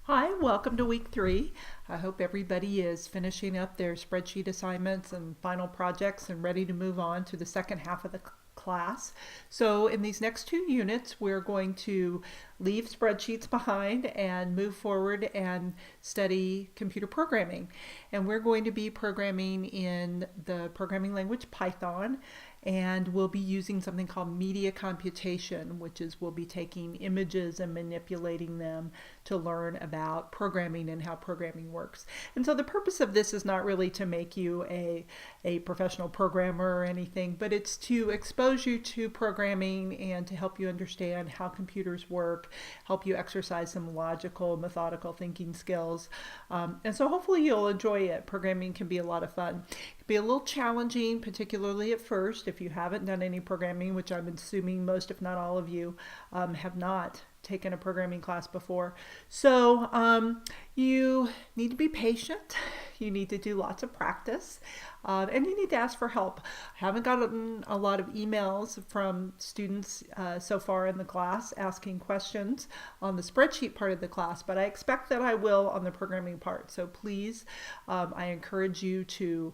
Hi, welcome to week 3. I hope everybody is finishing up their spreadsheet assignments and final projects and ready to move on to the second half of the class. So in these next 2 units, we're going to leave spreadsheets behind and move forward and study computer programming. And we're going to be programming in the programming language Python, and we'll be using something called media computation, which is we'll be taking images and manipulating them to learn about programming and how programming works. And so the purpose of this is not really to make you a professional programmer or anything, but it's to expose you to programming and to help you understand how computers work, help you exercise some logical, methodical thinking skills. And so hopefully you'll enjoy it. Programming can be a lot of fun. It can be a little challenging, particularly at first if you haven't done any programming, which I'm assuming most, if not all of you, have not taken a programming class before. So you need to be patient. You need to do lots of practice. And you need to ask for help. I haven't gotten a lot of emails from students so far in the class asking questions on the spreadsheet part of the class, but I expect that I will on the programming part. So please, I encourage you to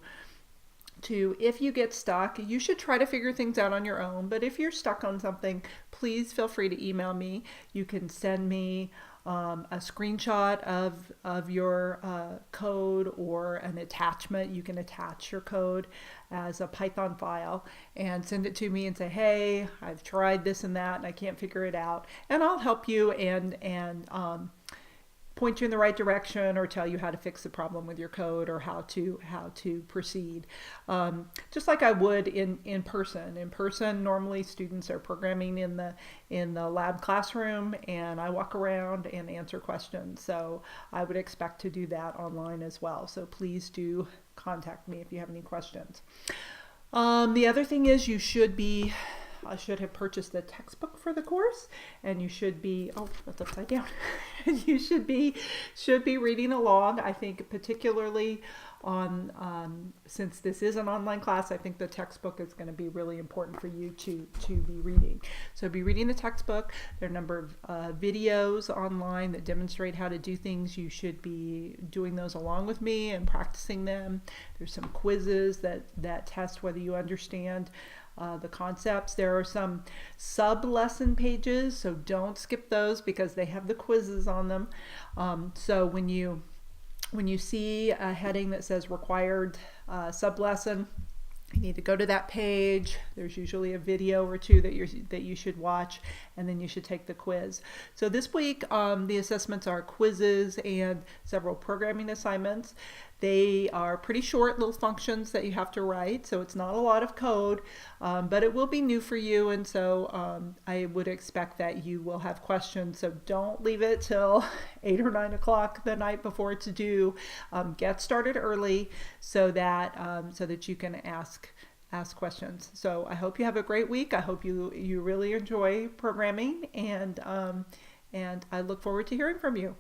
if you get stuck, you should try to figure things out on your own. But if you're stuck on something, please feel free to email me. You can send me a screenshot of your code or an attachment. You can attach your code as a Python file and send it to me and say, hey, I've tried this and that and I can't figure it out. And I'll help you and point you in the right direction or tell you how to fix the problem with your code or how to proceed. Just like I would in person. In person, normally students are programming in the lab classroom, and I walk around and answer questions. So I would expect to do that online as well. So please do contact me if you have any questions. The other thing is I should have purchased the textbook for the course, and you should be, oh, that's upside down. You should be reading along. I think particularly since this is an online class, I think the textbook is going to be really important for you to be reading. So be reading the textbook. There are a number of videos online that demonstrate how to do things. You should be doing those along with me and practicing them. There's some quizzes that test whether you understand the concepts. There are some sub-lesson pages, so don't skip those because they have the quizzes on them. So when you see a heading that says required sub-lesson, you need to go to that page. There's usually a video or two that you should watch, and then you should take the quiz. So this week, the assessments are quizzes and several programming assignments. They are pretty short little functions that you have to write, so it's not a lot of code, but it will be new for you, and so I would expect that you will have questions. So don't leave it till 8 or 9 o'clock the night before it's due. Get started early so that you can ask questions. So I hope you have a great week. I hope you really enjoy programming, and I look forward to hearing from you.